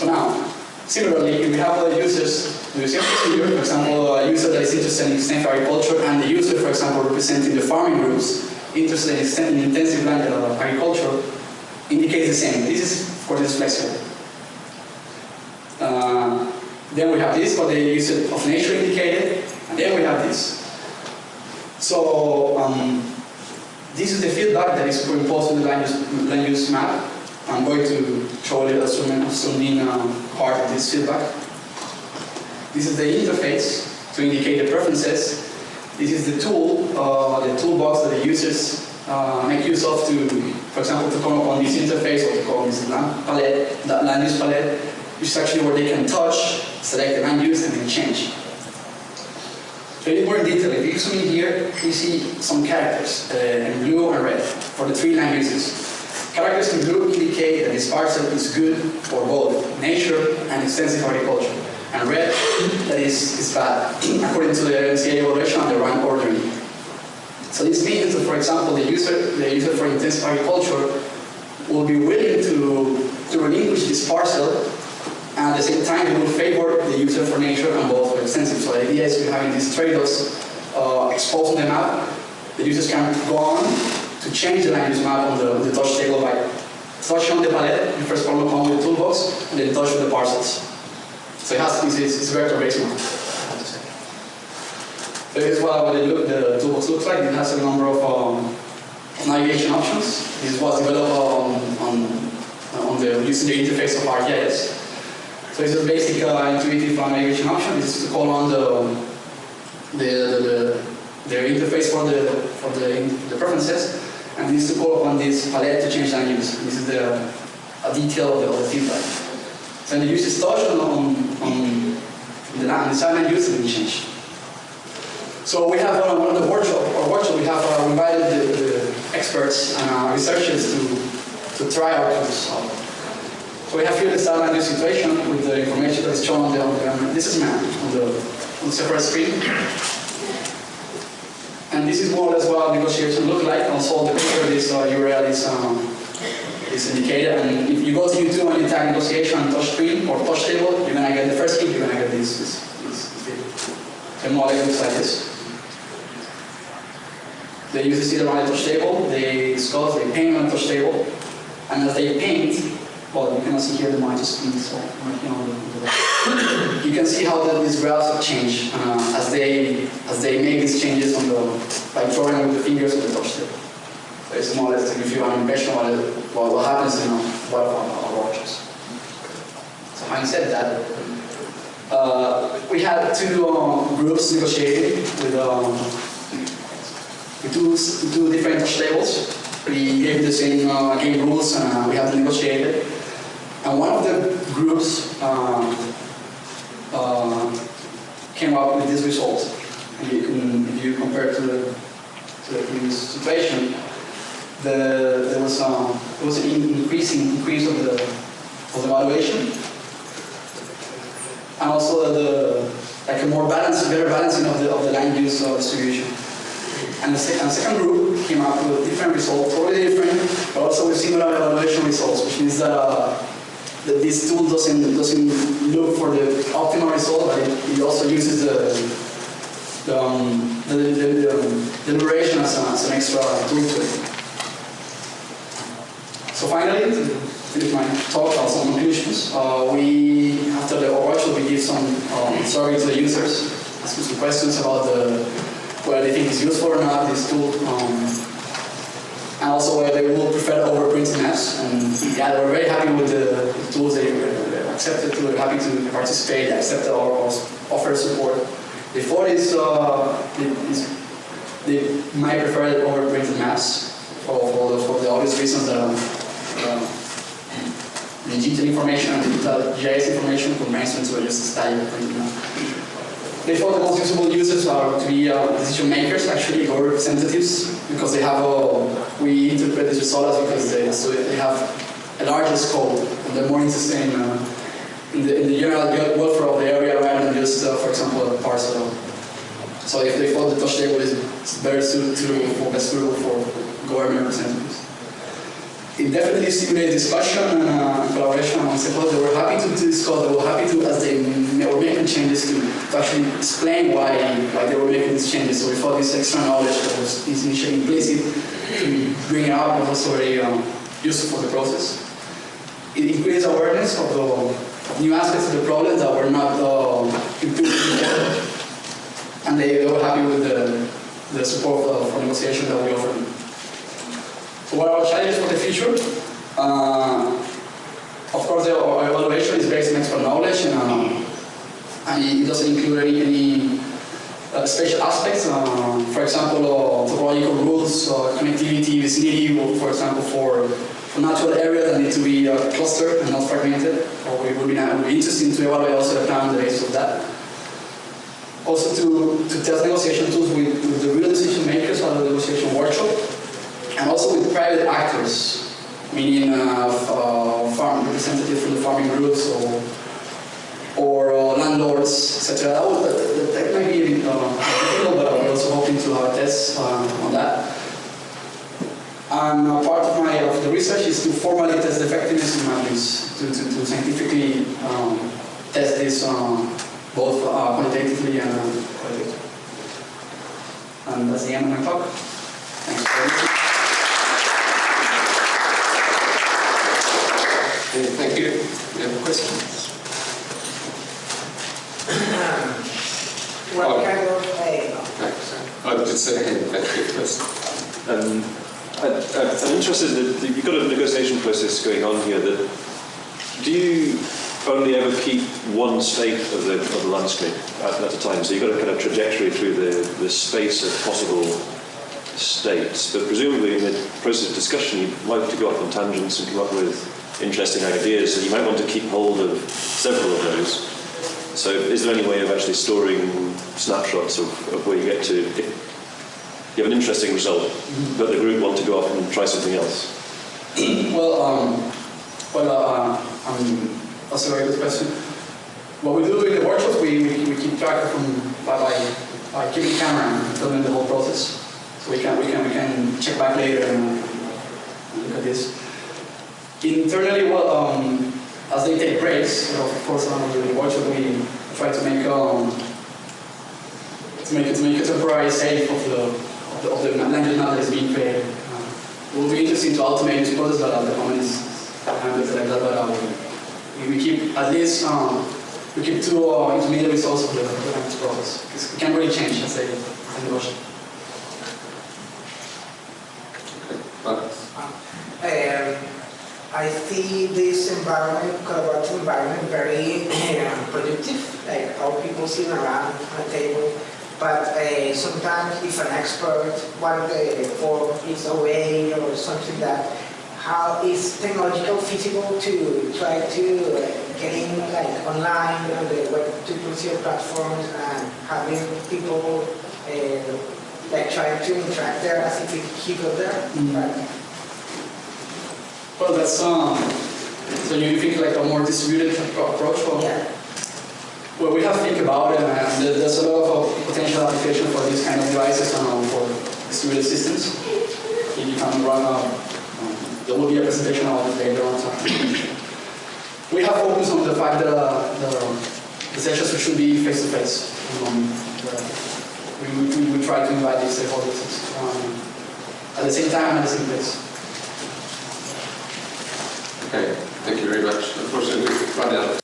So now, similarly, if we have other users with the same procedure, for example, a user that is interested in extensive agriculture and the user, for example, representing the farming groups interested in intensive land agriculture, indicates the same. This is, of course, is flexible. Then we have this for the use of nature indicated, and then we have this. So this is the feedback that is superimposed on the land use map. I'm going to show you the zoom-in part of this feedback. This is the interface to indicate the preferences. This is the tool, the toolbox that the users make use of to, for example, to come upon this interface or to call this land use palette, which is actually where they can touch, select the land use, and then change. So a little more in detail, if you zoom in here, we see some characters in blue and red for the three land uses. Characters in blue indicate that this parcel is good for both nature and extensive agriculture, and red that is bad, according to the MCA evaluation and the rank ordering. So this means that, for example, the user for intensive agriculture will be willing to relinquish this parcel, and at the same time, they will favor the user for nature and both for extensive. So the idea is we're having these trade-offs exposed on the map. The users can go on to change the land use map on the touch table by touch on the palette, the first column on the toolbox, and then touch with the parcels. So it has to be, it's vector-based map. So this is what the toolbox looks like. It has a number of navigation options. This was developed using the interface of Arcinigas. So it's a basic intuitive navigation option. This is to call on the interface for the preferences, and this is to call upon this palette to change land use. This is a detail of the feedback. So the users touch on the land use and change. So we have one of the workshop we have invited the experts and researchers to try our tools. So we have here the style land use situation with the information that is shown on the this is map on the separate screen. And this is more or less what negotiation look like. Also, the picture of this URL is indicated. And if you go to YouTube and you tag negotiation on touch screen or touch table, you're gonna get the first clip. You're gonna get this video. So more or less looks like this. The users sit around the touch table. They discuss. They paint on the touch table, and as they paint. Well, you cannot see here the margin screen, so you can see how these graphs change as they make these changes by drawing with the fingers on the touch table. So it's more or less to give you an impression of what happens in one of our workshops. So having said that, we had two groups negotiating with two different touch tables. We gave the same game rules and we have to negotiate it. And one of the groups came up with this result. And if you compare to the previous situation, there was an increase of the valuation, and also like a more better balancing of the land use distribution. And the second group came up with a different result, totally different, but also with similar evaluation results, which means that this tool doesn't look for the optimal result, but it also uses the deliberation as an extra tool to it. So finally, to finish my talk about some conclusions, after the workshop we give some survey to the users, asking some questions about whether they think it's useful or not, this tool, and also whether they will prefer over printed maps. And yeah, they were very happy with the tools. They accepted, they were happy to participate, they accepted our offer support. They thought they might prefer over printed maps for the obvious reasons that the digital information and digital GIS information combines into just a static printed map. They thought the most usable users are to be decision makers, actually, or representatives, because they have we interpret these results because they have a larger scope and they're more interested in the general welfare of the area rather than just, for example, a parcel. So if they thought the touch table is better suitable for government representatives. It definitely stimulated discussion and collaboration among stakeholders. They were happy to discuss, they were happy to, as they were making changes, to actually explain why they were making these changes. So we thought this extra knowledge that was initially implicit to bring it out was also very useful for the process. It increased awareness of the new aspects of the problem that were not improved before, and they were happy with the support for negotiation that we offered. So what are our challenges for the future? Of course, our evaluation is based on expert knowledge, and it doesn't include any special aspects. For example, topological rules, connectivity, vicinity, or for example, for natural areas that need to be clustered and not fragmented. Or it would be interesting to evaluate also the plan on the basis of that. Also to test negotiation tools with the real decision makers at the negotiation workshop, and also with private actors, meaning farm representatives from the farming groups or landlords, etc. That might be difficult, but we're also hoping to have a test on that. And part of the research is to formally test the effectiveness of MADRIS, to scientifically test this both quantitatively and qualitatively. And that's the end of my talk. Thanks for listening. Thank you. We have questions. What kind of Thanks. I would just say first. I'm interested that you've got a negotiation process going on here. That do you only ever keep one state of the landscape at a time? So you've got a kind of trajectory through the space of possible states, but presumably in the process of discussion you'd like to go off on tangents and come up with interesting ideas, so you might want to keep hold of several of those. So is there any way of actually storing snapshots of where you get to, if you have an interesting result, but the group want to go off and try something else? That's a very good question. What we do in the workshops, we keep track by keeping camera and filming the whole process. So we can check back later and look at this. Internally, as they take breaks, of course, during the workshop we try to make a temporary save of the language map that is being created. It will be interesting to automate this process, but at the moment it's like that. But we keep at least we keep two intermediate results of the language process, because it can really change as a negotiation. I see this environment, collaborative environment, very productive, like all people sitting around on a table. But sometimes if an expert, one form is away or something that, how is technological feasible to try to get in like online on the Web 2.0 platforms and having people like trying to interact there as if he got there? Mm-hmm. Well, that's so you think like a more distributed approach? Yeah. Well, we have to think about it, and there's a lot of potential application for these kind of devices for distributed systems. You can run there will be a presentation of it later on. We have focused on the fact that the sessions should be face-to-face. We try to invite these stakeholders at the same time and at the same place. Okay, thank you very much. Unfortunately, we've run out of